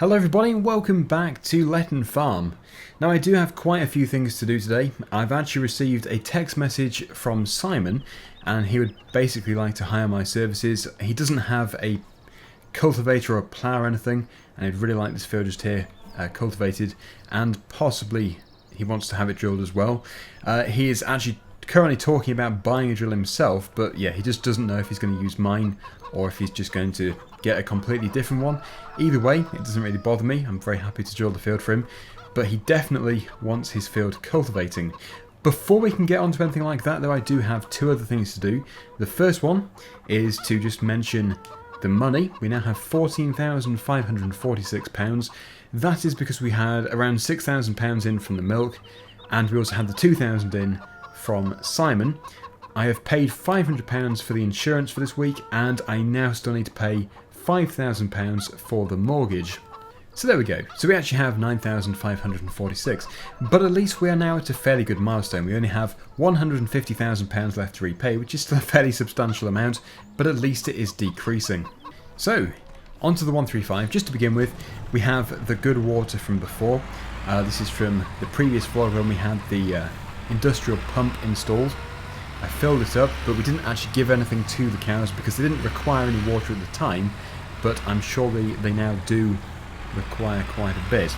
Hello everybody and welcome back to Letton Farm. Now I do have quite a few things to do today. I've actually received a text message from Simon and he would basically like to hire my services. He doesn't have a cultivator or a plough or anything and he'd really like this field just here cultivated, and possibly he wants to have it drilled as well. He is actually currently talking about buying a drill himself, but yeah, he just doesn't know if he's going to use mine or if he's just going to get a completely different one. Either way, it doesn't really bother me. I'm very happy to drill the field for him, but he definitely wants his field cultivating. Before we can get on to anything like that though, I do have two other things to do. The first one is to just mention the money. We now have £14,546. That is because we had around £6,000 in from the milk, and we also had the £2,000 in from Simon. I have paid £500 for the insurance for this week, and I now still need to pay £5,000 for the mortgage. So there we go. So we actually have 9,546, but at least we are now at a fairly good milestone. We only have £150,000 left to repay, which is still a fairly substantial amount, but at least it is decreasing. So onto the 135. Just to begin with, we have the good water from before. This is from the previous vlog when we had the industrial pump installed. I filled it up, but we didn't actually give anything to the cows because they didn't require any water at the time, but I'm sure they now do require quite a bit.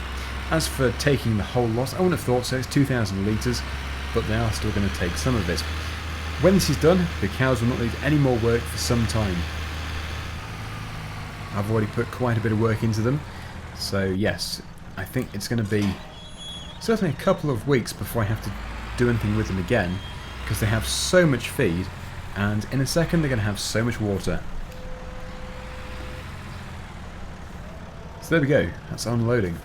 As for taking the whole lot, I wouldn't have thought so. It's 2,000 litres, but they are still going to take some of it. When this is done, the cows will not need any more work for some time. I've already put quite a bit of work into them, so yes, I think it's going to be certainly a couple of weeks before I have to do anything with them again, because they have so much feed, and in a second they're going to have so much water. So there we go, that's unloading.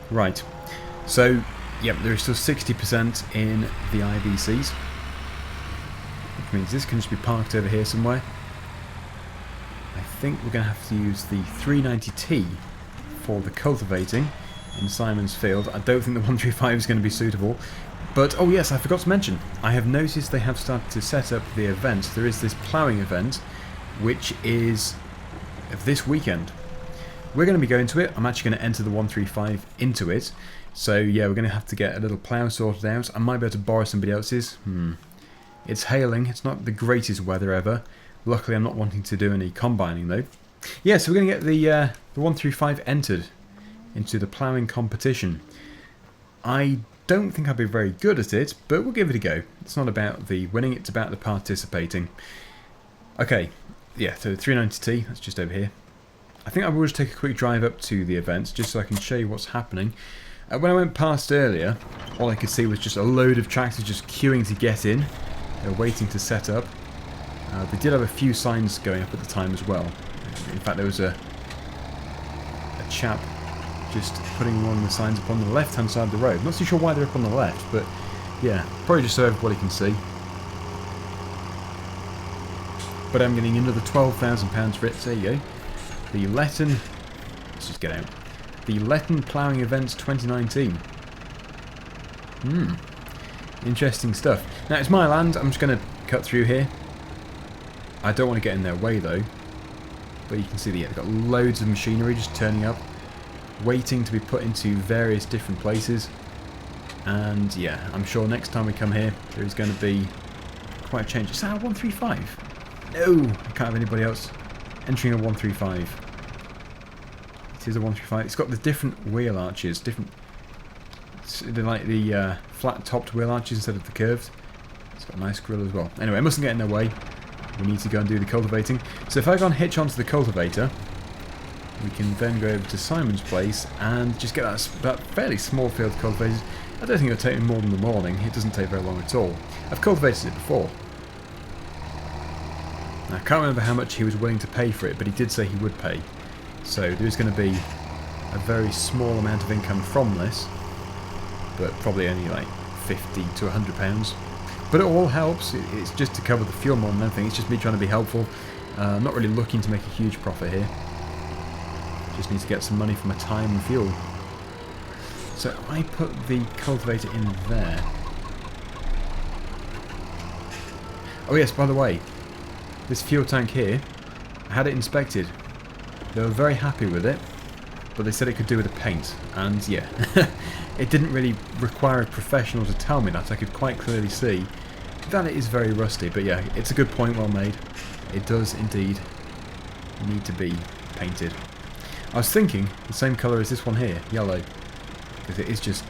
Right, so yep, there is still 60% in the IBCs, which means this can just be parked over here somewhere. I think we're going to have to use the 390T for the cultivating in Simon's field. I don't think the 135 is going to be suitable. But, oh yes, I forgot to mention, I have noticed they have started to set up the event. There is this ploughing event, which is this weekend. We're going to be going to it. I'm actually going to enter the 135 into it. So yeah, we're going to have to get a little plough sorted out. I might be able to borrow somebody else's. It's hailing. It's not the greatest weather ever. Luckily, I'm not wanting to do any combining though. Yeah, so we're going to get the 135 entered into the ploughing competition. I don't think I'll be very good at it, but we'll give it a go. It's not about the winning, it's about the participating. Okay, yeah, so 390T, that's just over here. I think I will just take a quick drive up to the event, just so I can show you what's happening. When I went past earlier, all I could see was just a load of tractors just queuing to get in. They're waiting to set up. They did have a few signs going up at the time as well. In fact, there was a chap just putting one of the signs up on the left-hand side of the road. Not too sure why they're up on the left, but yeah, probably just so everybody can see. But I'm getting another £12,000 for it. There you go. The Letton... Let's just get out. The Letton Ploughing Events 2019. Interesting stuff. Now, it's my land. I'm just going to cut through here. I don't want to get in their way, though. But you can see they've got loads of machinery just turning up, waiting to be put into various different places. And yeah, I'm sure next time we come here, there is going to be quite a change. Is that a 135? No! I can't have anybody else entering a 135. It is a 135. It's got the different wheel arches, they're like the flat-topped wheel arches instead of the curved. It's got a nice grill as well. Anyway, it mustn't get in their way. We need to go and do the cultivating. So if I go and hitch onto the cultivator, we can then go over to Simon's place and just get that fairly small field cultivated. I don't think it'll take me more than the morning. It doesn't take very long at all. I've cultivated it before. Now, I can't remember how much he was willing to pay for it, but he did say he would pay. So there's going to be a very small amount of income from this, but probably only like £50 to £100. But it all helps. It's just to cover the fuel more than anything. It's just me trying to be helpful. I'm not really looking to make a huge profit here. Just need to get some money for my time and fuel. So I put the cultivator in there. Oh yes, by the way, this fuel tank here, I had it inspected. They were very happy with it. but they said it could do with a paint, and yeah, it didn't really require a professional to tell me that. I could quite clearly see that it is very rusty, but yeah, it's a good point, well made. It does indeed need to be painted. I was thinking the same colour as this one here, yellow, because it is just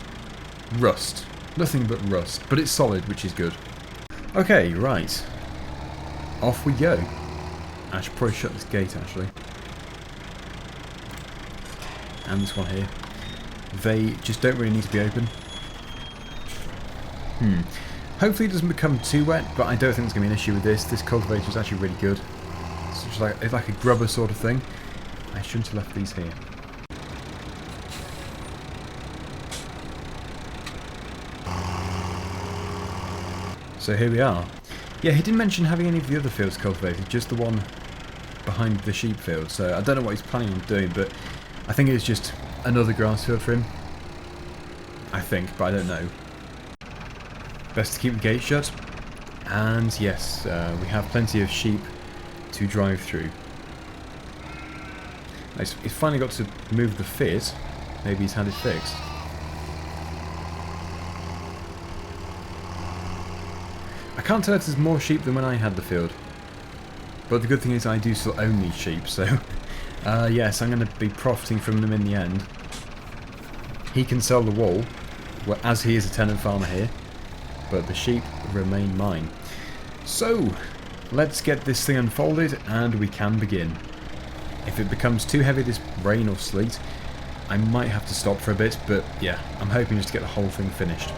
rust. Nothing but rust, but it's solid, which is good. Okay, right. Off we go. I should probably shut this gate, actually. And this one here. They just don't really need to be open. Hopefully it doesn't become too wet, but I don't think there's going to be an issue with this. This cultivator is actually really good. It's just like, it's like a grubber sort of thing. I shouldn't have left these here. So here we are. Yeah, he didn't mention having any of the other fields cultivated, just the one behind the sheep field. So I don't know what he's planning on doing, but I think it's just another grass field for him. I think, but I don't know. Best to keep the gate shut. And yes, we have plenty of sheep to drive through. He's finally got to move the fit. Maybe he's had it fixed. I can't tell if there's more sheep than when I had the field. But the good thing is I do still own these sheep, so yes, I'm going to be profiting from them in the end. He can sell the wool, well, as he is a tenant farmer here, but the sheep remain mine. So, let's get this thing unfolded and we can begin. If it becomes too heavy this rain or sleet, I might have to stop for a bit, but yeah, I'm hoping just to get the whole thing finished.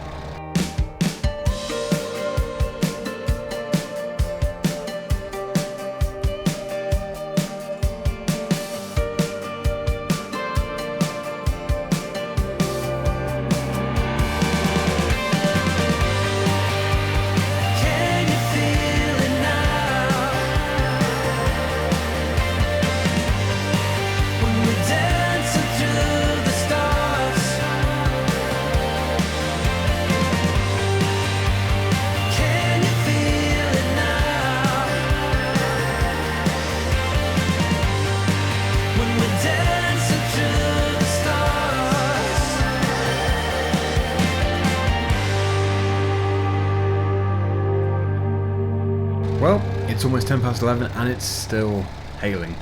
Well, it's almost 11 and it's still hailing.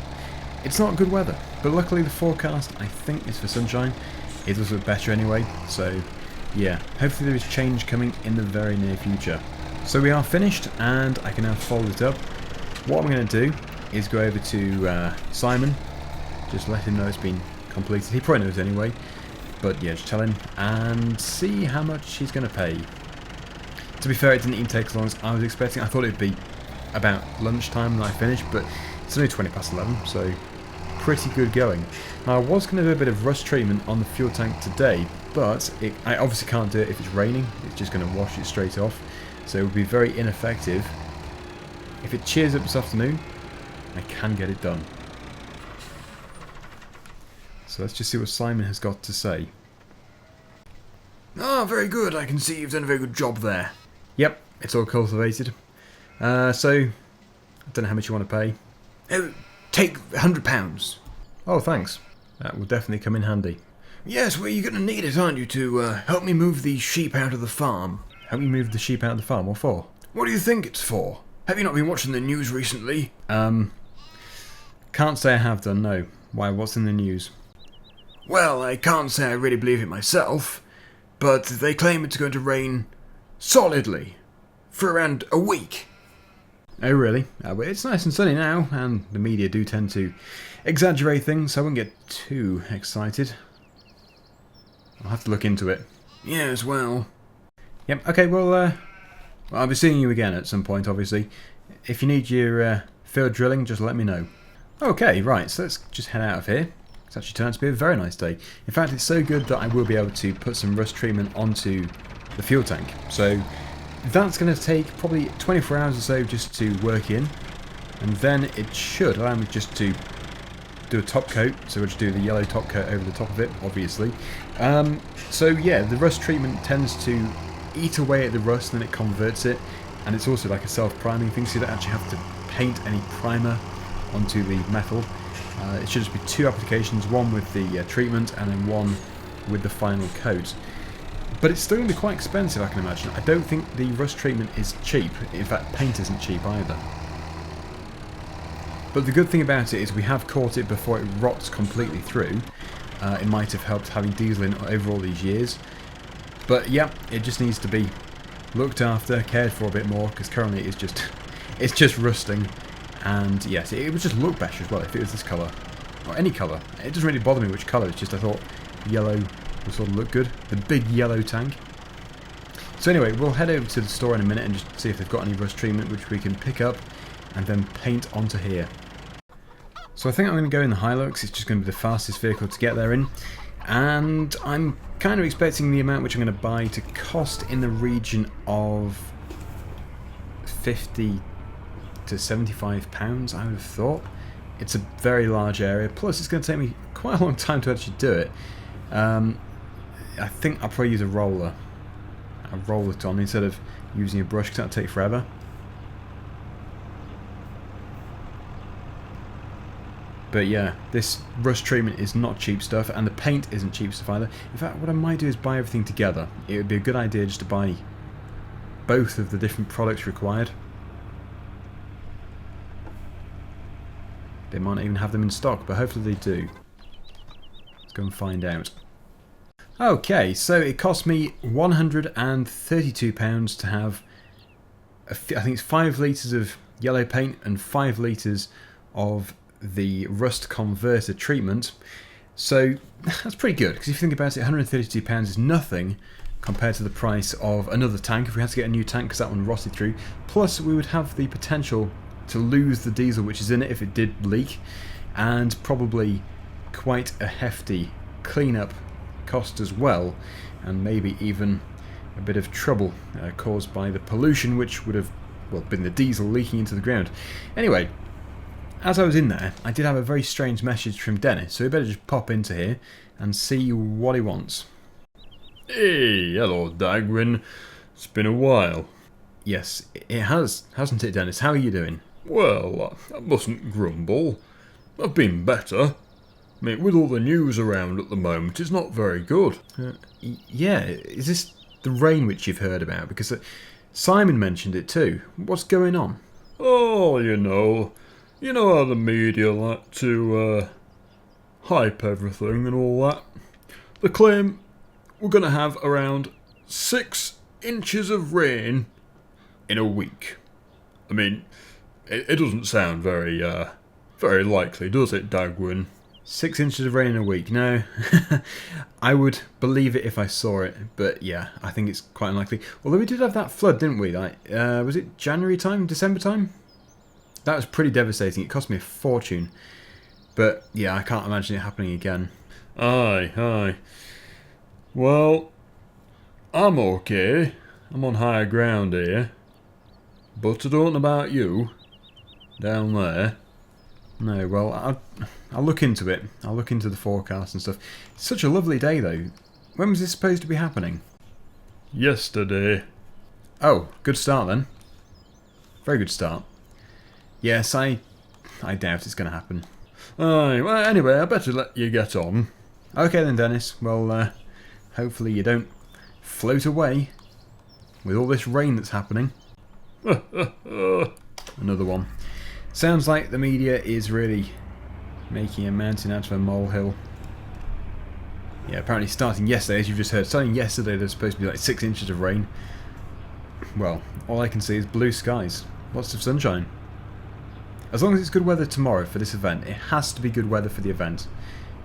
It's not good weather, but luckily the forecast, I think, is for sunshine. It does look better anyway, so yeah, hopefully there is change coming in the very near future. So we are finished and I can now fold it up. What I'm going to do is go over to Simon, just let him know it's been completed. He probably knows anyway, but yeah, just tell him and see how much he's going to pay. To be fair, it didn't even take as long as I was expecting. I thought it would be about lunchtime when I finished, but it's only 11, so pretty good going. Now, I was going to do a bit of rust treatment on the fuel tank today, but I obviously can't do it if it's raining. It's just going to wash it straight off, so it would be very ineffective. If it cheers up this afternoon, I can get it done. So let's just see what Simon has got to say. Ah, very good. I can see you've done a very good job there. Yep, it's all cultivated. So, I don't know how much you want to pay. Oh, take £100. Oh, thanks. That will definitely come in handy. Yes, well, you're going to need it, aren't you, to help me move these sheep out of the farm. Help me move the sheep out of the farm? What for? What do you think it's for? Have you not been watching the news recently? Can't say I have done, no. Why, what's in the news? Well, I can't say I really believe it myself, but they claim it's going to rain solidly for around a week. Oh really? Well, it's nice and sunny now, and the media do tend to exaggerate things, so I wouldn't get too excited. I'll have to look into it. Yes, well. Yep, okay, well, I'll be seeing you again at some point, obviously. If you need your field drilling, just let me know. Okay, right, so let's just head out of here. It's actually turned out to be a very nice day. In fact, it's so good that I will be able to put some rust treatment onto the fuel tank. So that's going to take probably 24 hours or so just to work in, and then it should allow me just to do a top coat. So we'll just do the yellow top coat over the top of it, obviously. So yeah, the rust treatment tends to eat away at the rust and then it converts it, and it's also like a self-priming thing, so you don't actually have to paint any primer onto the metal. It should just be 2 applications, one with the treatment and then one with the final coat. But it's still going to be quite expensive, I can imagine. I don't think the rust treatment is cheap. In fact, paint isn't cheap either. But the good thing about it is we have caught it before it rots completely through. It might have helped having diesel in over all these years. But yeah, it just needs to be looked after, cared for a bit more, because currently it's just rusting. And yes, it would just look better as well if it was this colour. Or any colour. It doesn't really bother me which colour, it's just I thought yellow would sort of look good. The big yellow tank. So anyway, we'll head over to the store in a minute and just see if they've got any rust treatment which we can pick up and then paint onto here. So I think I'm going to go in the Hilux. It's just going to be the fastest vehicle to get there in. And I'm kind of expecting the amount which I'm going to buy to cost in the region of 50 to 75 pounds, I would have thought. It's a very large area, plus it's going to take me quite a long time to actually do it. I think I'll probably use a roller. I'll roll it on instead of using a brush because that'll take forever. But yeah, this rust treatment is not cheap stuff, and the paint isn't cheap stuff either. In fact, what I might do is buy everything together. It would be a good idea just to buy both of the different products required. They might not even have them in stock, but hopefully they do. Let's go and find out. Okay, so it cost me £132 to have, I think it's 5 litres of yellow paint and 5 litres of the rust converter treatment. So that's pretty good, because if you think about it, £132 is nothing compared to the price of another tank if we had to get a new tank because that one rotted through. Plus we would have the potential to lose the diesel which is in it if it did leak, and probably quite a hefty cleanup cost as well, and maybe even a bit of trouble caused by the pollution which would have, well, been the diesel leaking into the ground. Anyway, as I was in there, I did have a very strange message from Dennis, so we better just pop into here and see what he wants. Hey, hello Dagwin. It's been a while. Yes, it has, hasn't it, Dennis? How are you doing? Well, I mustn't grumble. I've been better. I mean, with all the news around at the moment, it's not very good. Yeah, is this the rain which you've heard about? Because Simon mentioned it too. What's going on? Oh, you know how the media like to hype everything and all that. They claim we're going to have around 6 inches of rain in a week. I mean, it doesn't sound very likely, does it, Dagwin? 6 inches of rain in a week? No. I would believe it if I saw it, but yeah, I think it's quite unlikely. Although we did have that flood, didn't we? Like, was it January time, December time? That was pretty devastating. It cost me a fortune. But yeah, I can't imagine it happening again. Aye. Well, I'm okay. I'm on higher ground here. But I don't know about you. Down there. No, well, I'll look into it. I'll look into the forecast and stuff. It's such a lovely day, though. When was this supposed to be happening? Yesterday. Oh, good start then. Very good start. Yes, I doubt it's going to happen. Aye, well, anyway, I better let you get on. Okay then, Dennis. Well, hopefully you don't float away with all this rain that's happening. Another one. Sounds like the media is really making a mountain out of a molehill. Yeah, apparently starting yesterday, as you've just heard, starting yesterday there's supposed to be like 6 inches of rain. Well, all I can see is blue skies. Lots of sunshine. As long as it's good weather tomorrow for this event, it has to be good weather for the event.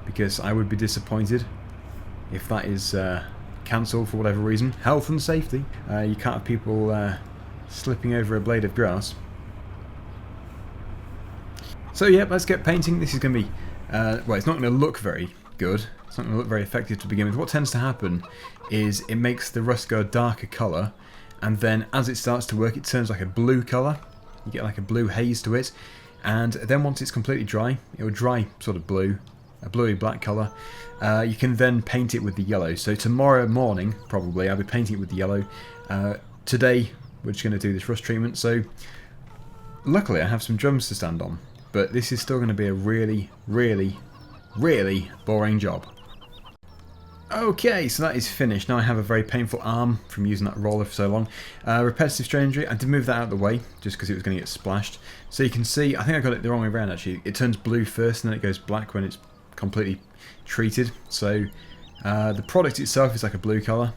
Because I would be disappointed if that is cancelled for whatever reason. Health and safety. You can't have people slipping over a blade of grass. So yeah, let's get painting. This is going to be, well, it's not going to look very good. It's not going to look very effective to begin with. What tends to happen is it makes the rust go a darker colour, and then as it starts to work, it turns like a blue colour. You get like a blue haze to it, and then once it's completely dry, it will dry sort of blue, a bluey black colour. You can then paint it with the yellow. So tomorrow morning, probably, I'll be painting it with the yellow. Today, we're just going to do this rust treatment. So luckily, I have some drums to stand on. but this is still going to be a really, really, really boring job. Okay, so that is finished. Now I have a very painful arm from using that roller for so long. Repetitive strain injury, I did move that out of the way just because it was going to get splashed. So you can see, I think I got it the wrong way around actually. It turns blue first and then it goes black when it's completely treated. So the product itself is like a blue colour.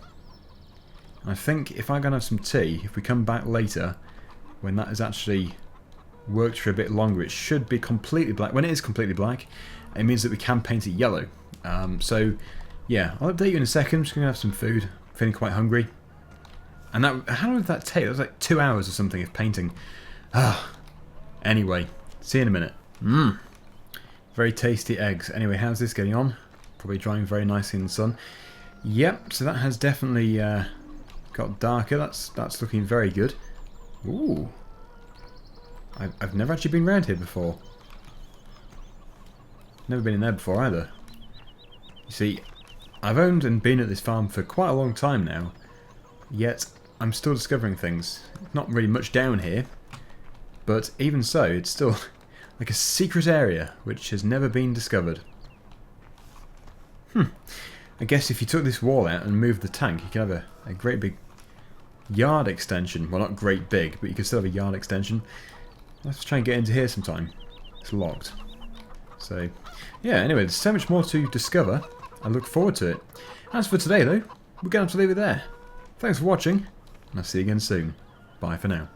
I think if I'm going to have some tea, if we come back later, when that has actually worked for a bit longer, it should be completely black. When it is completely black, it means that we can paint it yellow. So yeah, I'll update you in a second. I'm just going to have some food. I'm feeling quite hungry. And that, how long did that take? That was like 2 hours or something of painting. Anyway, see you in a minute. Very tasty eggs. Anyway, how's this getting on? Probably drying very nicely in the sun. Yep, so that has definitely got darker. That's looking very good. Ooh. I've never actually been around here before. Never been in there before either. You see, I've owned and been at this farm for quite a long time now, yet I'm still discovering things. Not really much down here, but even so, it's still like a secret area which has never been discovered. I guess if you took this wall out and moved the tank, you could have a great big yard extension. Well, not great big, but you could still have a yard extension. Let's try and get into here sometime. It's locked. So, yeah, anyway, there's so much more to discover. I look forward to it. As for today, though, we're going to have to leave it there. Thanks for watching, and I'll see you again soon. Bye for now.